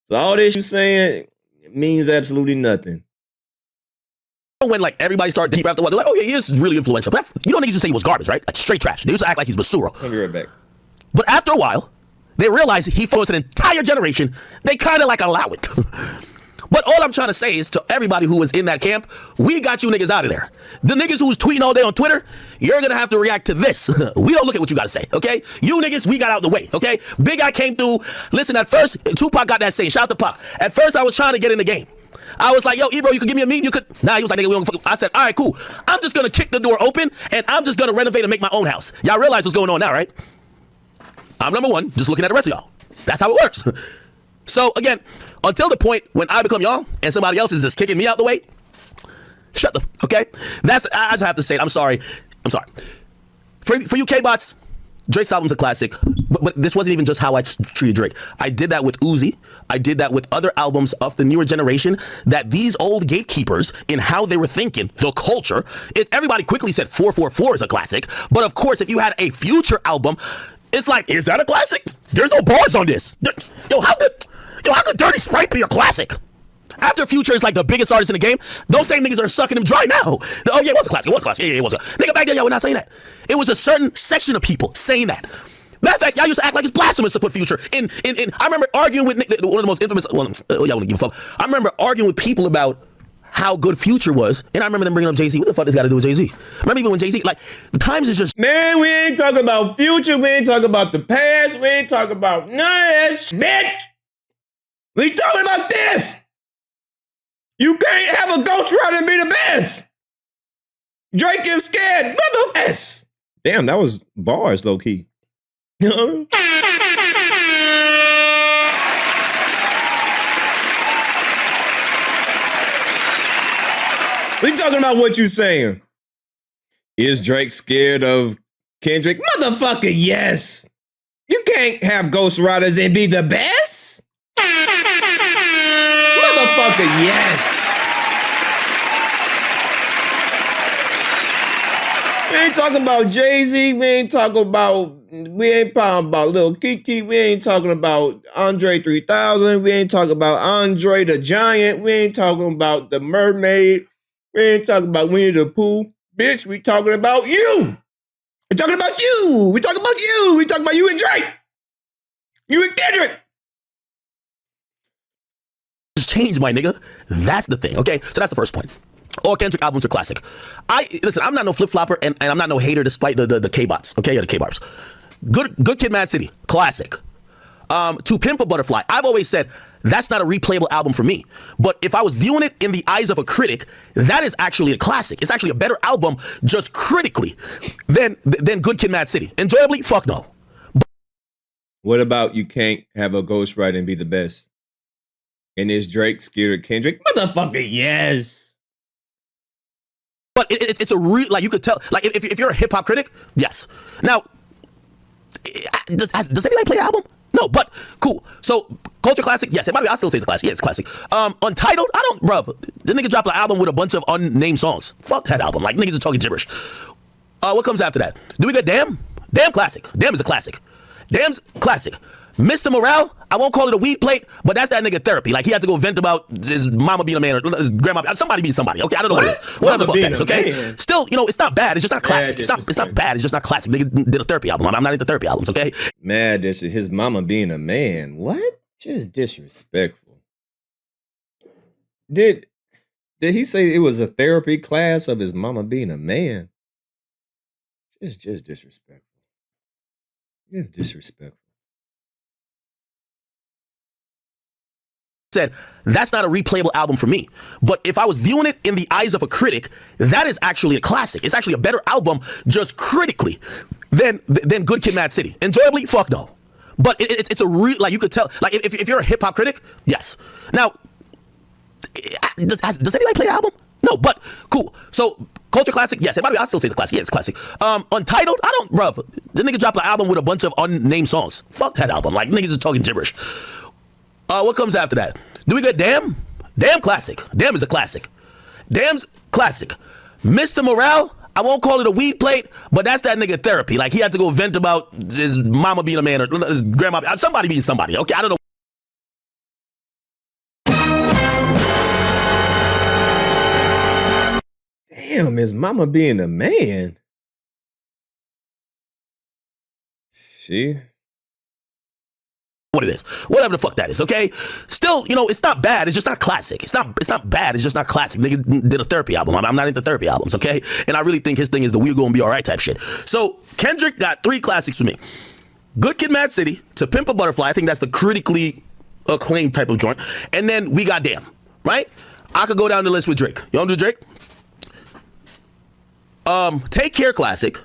So all this you saying means absolutely nothing. When like everybody started deep after what, they're like, oh yeah, he is really influential. But you know niggas used to say he was garbage, right? Like straight trash. They used to act like he's basura. I'll be right back. But after a while, they realized he influenced an entire generation. They kind of like allow it. But all I'm trying to say is to everybody who was in that camp, we got you niggas out of there. The niggas who was tweeting all day on Twitter, you're gonna have to react to this. We don't look at what you gotta say, okay? You niggas, we got out the way, okay? Big Guy came through. Listen, at first, Tupac got that saying. Shout out to Pac. At first, I was trying to get in the game. I was like, yo, Ebro, you could give me a meeting? You could. Nah, he was like, nigga, we don't fuck. I said, all right, cool. I'm just gonna kick the door open and I'm just gonna renovate and make my own house. Y'all realize what's going on now, right? I'm number one, just looking at the rest of y'all. That's how it works. So again, until the point when I become y'all and somebody else is just kicking me out the way, shut the, okay? I just have to say it. I'm sorry. For you K-bots, Drake's album's a classic, but this wasn't even just how I treated Drake. I did that with Uzi. I did that with other albums of the newer generation, that these old gatekeepers in how they were thinking, the culture, everybody quickly said 444 is a classic, but of course, if you had a Future album, it's like, is that a classic? There's no bars on this. Yo, how could Dirty Sprite be a classic? After Future is like the biggest artist in the game, those same niggas are sucking him dry now. Oh yeah, it was a classic. It was a classic. Yeah, it was a nigga back then. Y'all were not saying that. It was a certain section of people saying that. Matter of fact, y'all used to act like it's blasphemous to put Future in. I remember arguing with one of the most infamous. Well, y'all wouldn't give a fuck. I remember arguing with people about how good Future was, and I remember them bringing up Jay-Z. What the fuck this got to do with Jay-Z? Remember even when Jay-Z, like, the times is just, man, we ain't talking about Future. We ain't talking about the past. We ain't talking about none of that shit. We talking about this. You can't have a ghostwriter and be the best. Drake is scared, motherfucker. Damn, that was bars, low key. You know what I mean? We talking about what you saying. Is Drake scared of Kendrick? Motherfucker, yes. You can't have ghostwriters and be the best. Motherfucker, yes. We ain't talking about Jay-Z. We ain't talking about Lil Kiki. We ain't talking about Andre 3000. We ain't talking about Andre the Giant. We ain't talking about the Mermaid. We ain't talking about Winnie the Pooh. Bitch, we talking about you. We're talking about you. We talking about you. We talking about you and Drake. You and Kendrick. change, my nigga. That's the thing, okay? So that's the first point. All Kendrick albums are classic. Listen, I'm not no flip-flopper, and I'm not no hater despite the K-bots, okay? Yeah, the K-bars. Good Kid, Mad City, classic. To Pimp a Butterfly, I've always said that's not a replayable album for me. But if I was viewing it in the eyes of a critic, that is actually a classic. It's actually a better album just critically than Good Kid, Mad City. Enjoyably, fuck no. What about You Can't Have a Ghostwriter and Be the Best? And is Drake scared of Kendrick? Motherfucker, yes. But it's a real, like, you could tell, like, if you're a hip hop critic, yes. Now, does anybody play the album? No, but cool. So, culture classic, yes. I still say it's a classic. Yeah, it's a classic. Untitled, bruv. The nigga dropped an album with a bunch of unnamed songs. Fuck that album. Like, niggas are talking gibberish. What comes after that? Do we got Damn? Damn classic. Damn is a classic. Damn's classic. Mr. Morale, I won't call it a weed plate, but that's that nigga therapy. Like, he had to go vent about his mama being a man or his grandma, somebody being somebody. Okay, I don't know what it is. Whatever the fuck that is, okay? Man. Still, you know, it's not bad. It's just not classic. It's not bad. It's just not classic. Nigga did a therapy album. I'm not into therapy albums, okay? Mad that his mama being a man. What? Just disrespectful. Did he say it was a therapy class of his mama being a man? Just disrespectful. It's disrespectful. Said that's not a replayable album for me, but if I was viewing it in the eyes of a critic, that is actually a classic. It's actually a better album just critically than Good Kid, Mad City. Enjoyably, fuck no. But it's a real, like, you could tell, like, if you're a hip hop critic, yes. Now, does anybody play the album? No, but cool. So, culture classic, yes. I still say it's a classic. Yeah, it's a classic. Untitled, bruv. The nigga dropped an album with a bunch of unnamed songs. Fuck that album. Like, niggas are talking gibberish. What comes after that? Do we got Damn? Damn classic. Damn is a classic. Damn's classic. Mr. Morale, I won't call it a weed plate, but that's that nigga therapy. Like, he had to go vent about his mama being a man or his grandma, somebody being somebody. Okay, I don't know. Damn, his mama being a man. See? What it is, whatever the fuck that is, okay? Still, it's not bad. It's just not classic. It's not bad. It's just not classic. Nigga did a therapy album. I'm not into therapy albums, okay? And I really think his thing is the "we gonna be all right" type shit. So Kendrick got 3 classics for me: Good Kid, Mad City, To Pimp a Butterfly. I think that's the critically acclaimed type of joint. And then We Got Damn, right? I could go down the list with Drake. You want to do Drake? Take Care, classic.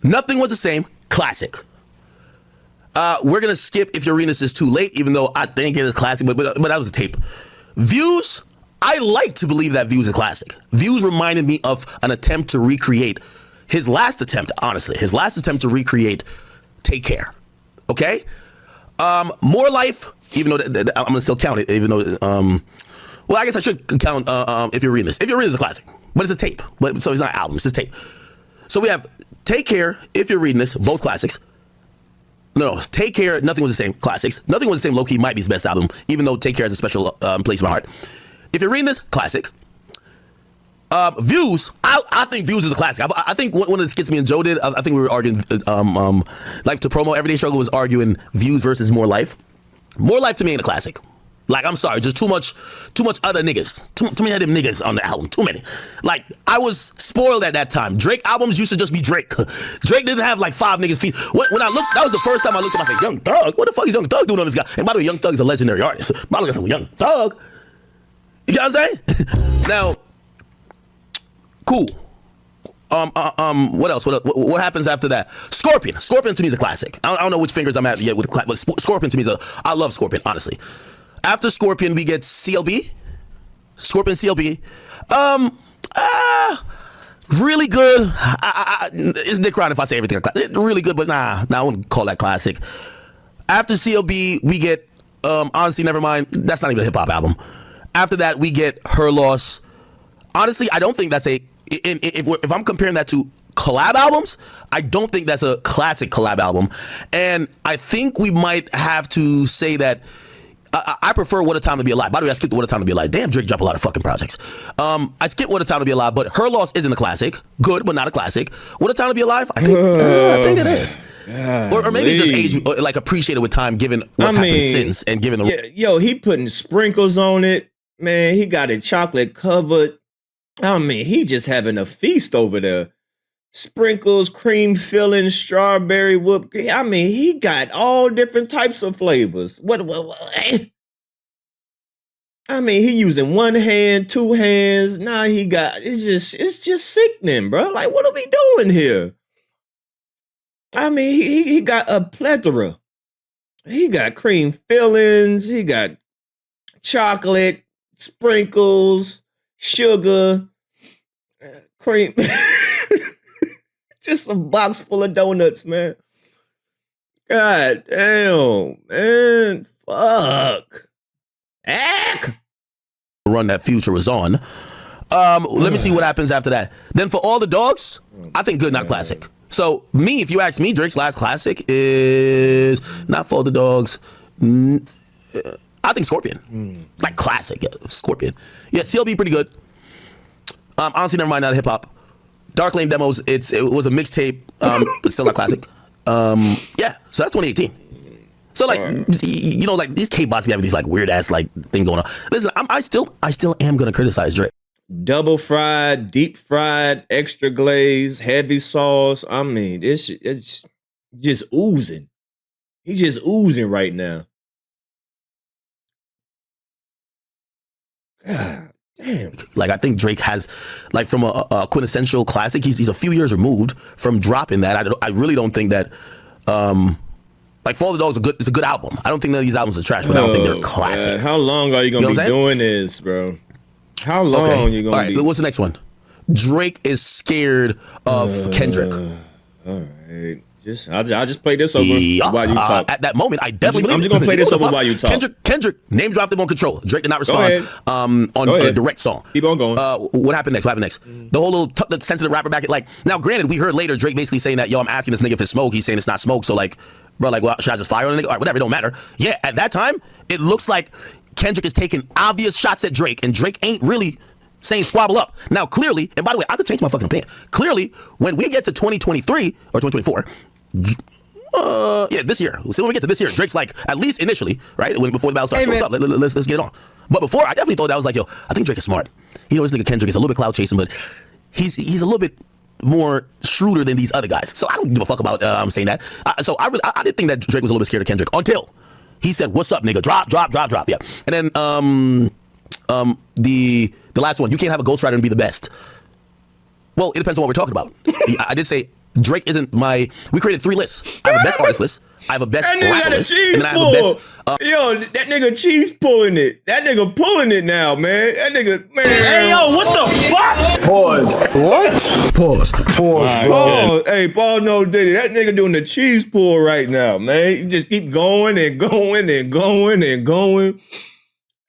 Nothing Was the Same, classic. We're gonna skip If Your Arenas Is Too Late, even though I think it is classic, but that was a tape. Views, I like to believe that Views is classic. Views reminded me of an attempt to recreate his last attempt to recreate Take Care. Okay? More Life, even though I'm gonna still count it, even though well, I guess I should count If Your Arenas. If Your Arenas is a classic, but it's a tape. So it's not an album, it's a tape. So we have Take Care, If You're Reading This, both classics. No, Take Care, Nothing Was the Same, classics. Nothing Was the Same, low-key, might be his best album, even though Take Care has a special place in my heart. If You're Reading This, classic. Views, I think Views is a classic. I think one of the skits me and Joe did, I think we were arguing, Life to Promo, Everyday Struggle was arguing Views versus More Life. More Life to me ain't a classic. Like, I'm sorry, just too much other niggas. Too many of them niggas on the album. Too many. Like, I was spoiled at that time. Drake albums used to just be Drake. Drake didn't have like 5 niggas feet. When I looked, that was the first time I looked at him. I said, Young Thug? What the fuck is Young Thug doing on this guy? And by the way, Young Thug is a legendary artist. But I look at Young Thug. You know what I'm saying? Now, cool. What else? What happens after that? Scorpion. Scorpion to me is a classic. I don't know which fingers I'm at yet with but Scorpion to me is I love Scorpion, honestly. After Scorpion, we get CLB. Scorpion CLB. Really good. It's Nick Ryan if I say everything. Really good, but nah, I wouldn't call that classic. After CLB, we get Honestly Nevermind. That's not even a hip hop album. After that, we get Her Loss. Honestly, I don't think that's if I'm comparing that to collab albums, I don't think that's a classic collab album. And I think we might have to say that I prefer What a Time to Be Alive. By the way, I skipped What a Time to Be Alive. Damn, Drake dropped a lot of fucking projects. I skipped What a Time to Be Alive, but Her Loss isn't a classic. Good, but not a classic. What a Time to Be Alive? I think it is. Or maybe it's just age, like appreciated with time, given what's happened since and given the... Yo, he putting sprinkles on it. Man, he got it chocolate covered. I mean, he just having a feast over there. Sprinkles, cream filling, strawberry whoop. I mean, he got all different types of flavors. What? I mean, he using one hand, 2 hands. Nah, he got it's just sickening, bro. Like, what are we doing here? I mean, he got a plethora. He got cream fillings. He got chocolate, sprinkles, sugar, cream. Just a box full of donuts, man. God damn, man. Fuck. Heck. Run that Future was on. Let me see what happens after that. Then for All the Dogs, I think Good, not classic. So me, if you ask me, Drake's last classic is not For All the Dogs. I think Scorpion. Like classic, yeah, Scorpion. Yeah, CLB pretty good. Honestly, never mind, not hip hop. Dark Lane Demos, it was a mixtape, but still not classic. Yeah, so that's 2018. So like, like these K-bots be having these like weird ass like thing going on. Listen, I still am gonna criticize Drake. Double fried, deep fried, extra glaze, heavy sauce. I mean, it's just oozing. He's just oozing right now. God. Damn. Like, I think Drake has, like, from a quintessential classic, he's a few years removed from dropping that. I really don't think that, like, For All the Dogs is a good album. I don't think none of these albums are trash, but I don't think they're classic. How long are you going to be doing this, bro? How long are you going to be? All right, what's the next one? Drake is scared of Kendrick. All right. I'll just play this over while you talk. At that moment, I definitely I'm just gonna play this over while you talk. Kendrick name dropped him on Control. Drake did not respond on a direct song. Keep on going. What happened next? The whole little the sensitive rapper back. Like, now, granted, we heard later Drake basically saying that, yo, I'm asking this nigga if it's smoke. He's saying it's not smoke. So like, bro, like, well, should I just fire on a nigga? All right, whatever, it don't matter. Yeah, at that time, it looks like Kendrick is taking obvious shots at Drake, and Drake ain't really saying squabble up. Now, clearly, and by the way, I could change my fucking opinion. Clearly, when we get to 2023 or 2024, this year. So when we get to this year, Drake's like, at least initially, right? Before the battle starts, what's up? Let's get it on. But before, I definitely thought that was like, yo, I think Drake is smart. You know, this nigga Kendrick is a little bit cloud chasing, but he's a little bit more shrewder than these other guys. So I don't give a fuck about saying that. So I didn't think that Drake was a little bit scared of Kendrick until he said, "What's up, nigga? Drop." Yeah. And then the last one, you can't have a ghostwriter and be the best. Well, it depends on what we're talking about. I did say Drake isn't my. We created 3 lists. I have a best artist list. I have a best rapper list, and then I have a best. Yo, that nigga cheese pulling it. That nigga pulling it now, man. That nigga, man. Hey, yo, what the fuck? Pause. What? Pause. Pause. Hey, Paul no Diddy. That nigga doing the cheese pull right now, man. He just keep going and going and going and going.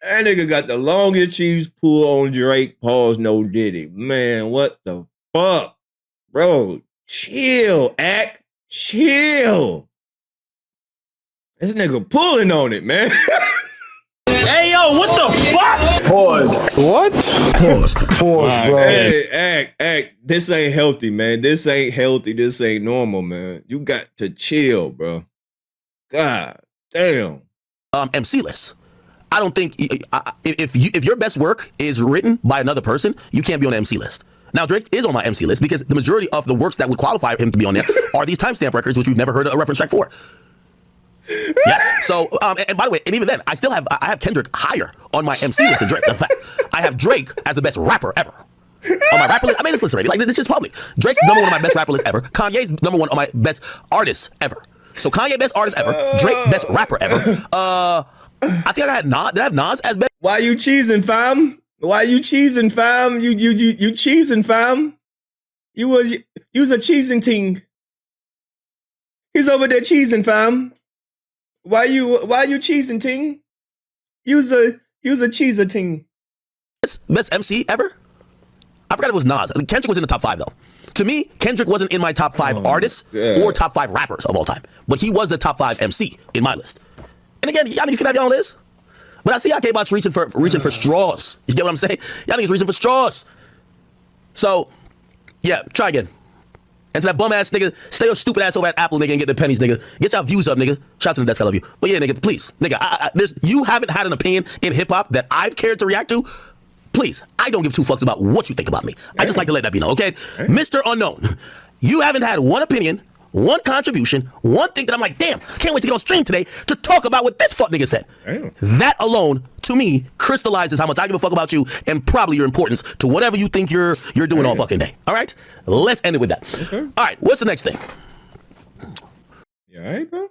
That nigga got the longest cheese pull on Drake. Pause no Diddy. Man, what the fuck? Bro, chill, Act. Chill. This nigga pulling on it, man. Hey, yo, what the fuck? Pause. What? Pause. Pause, bro. Hey, Act. This ain't healthy, man. This ain't healthy. This ain't normal, man. You got to chill, bro. God damn. MC list. I don't think if your best work is written by another person, you can't be on the MC list. Now, Drake is on my MC list because the majority of the works that would qualify him to be on there are these timestamp records, which you've never heard a reference track for. Yes. So, and by the way, and even then, I have Kendrick higher on my MC list than Drake. That's a fact. I have Drake as the best rapper ever. On my rapper list, I made this list already. Like, this is public. Drake's number 1 on my best rapper list ever. Kanye's number 1 on my best artist ever. So Kanye best artist ever. Drake best rapper ever. I think I had Nas. Did I have Nas as best? Why you cheesing, fam? Why you cheesing, fam? You cheesing, fam? You was a cheesing ting. He's over there cheesing, fam. Why you cheesing, ting? You's a cheeser ting. Best MC ever? I forgot it was Nas. Kendrick was in the top 5 though. To me, Kendrick wasn't in my top 5 artists or top 5 rappers of all time, but he was the top 5 MC in my list. And again, y'all niggas can have y'all list. But I see y'all K-bots reaching for straws. You get what I'm saying? Y'all niggas reaching for straws. So, yeah, try again. And to that bum ass nigga, stay your stupid ass over at Apple, nigga, and get the pennies, nigga. Get y'all views up, nigga. Shout out to the desk, I love you. But yeah, nigga, please, nigga, you haven't had an opinion in hip hop that I've cared to react to. Please, I don't give 2 fucks about what you think about me. I just like to let that be known, okay? Mr. Unknown, you haven't had one opinion, one contribution, one thing that I'm like, damn, can't wait to get on stream today to talk about what this fuck nigga said. That alone, to me, crystallizes how much I give a fuck about you and probably your importance to whatever you think you're doing all fucking day. All right? Let's end it with that. Okay. All right, what's the next thing? You all right, bro?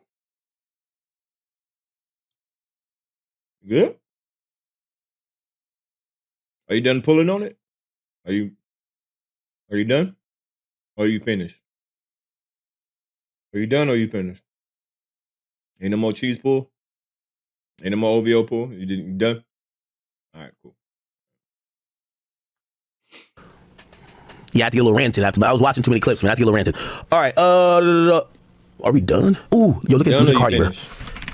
Good? Are you done pulling on it? Are you done? Or are you finished? Are you done or you finished? Ain't no more cheese pull? Ain't no more OVO pull? You done? All right, cool. Yeah, I have to get a little ranted after, but I was watching too many clips, man. I have to get a little ranted. All right, are we done? Ooh, yo, look at Cardi, bro.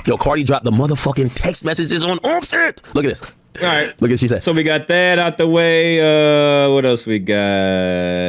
Yo, Cardi dropped the motherfucking text messages on Offset. Look at this. All right. Look at what she said. So we got that out the way. What else we got?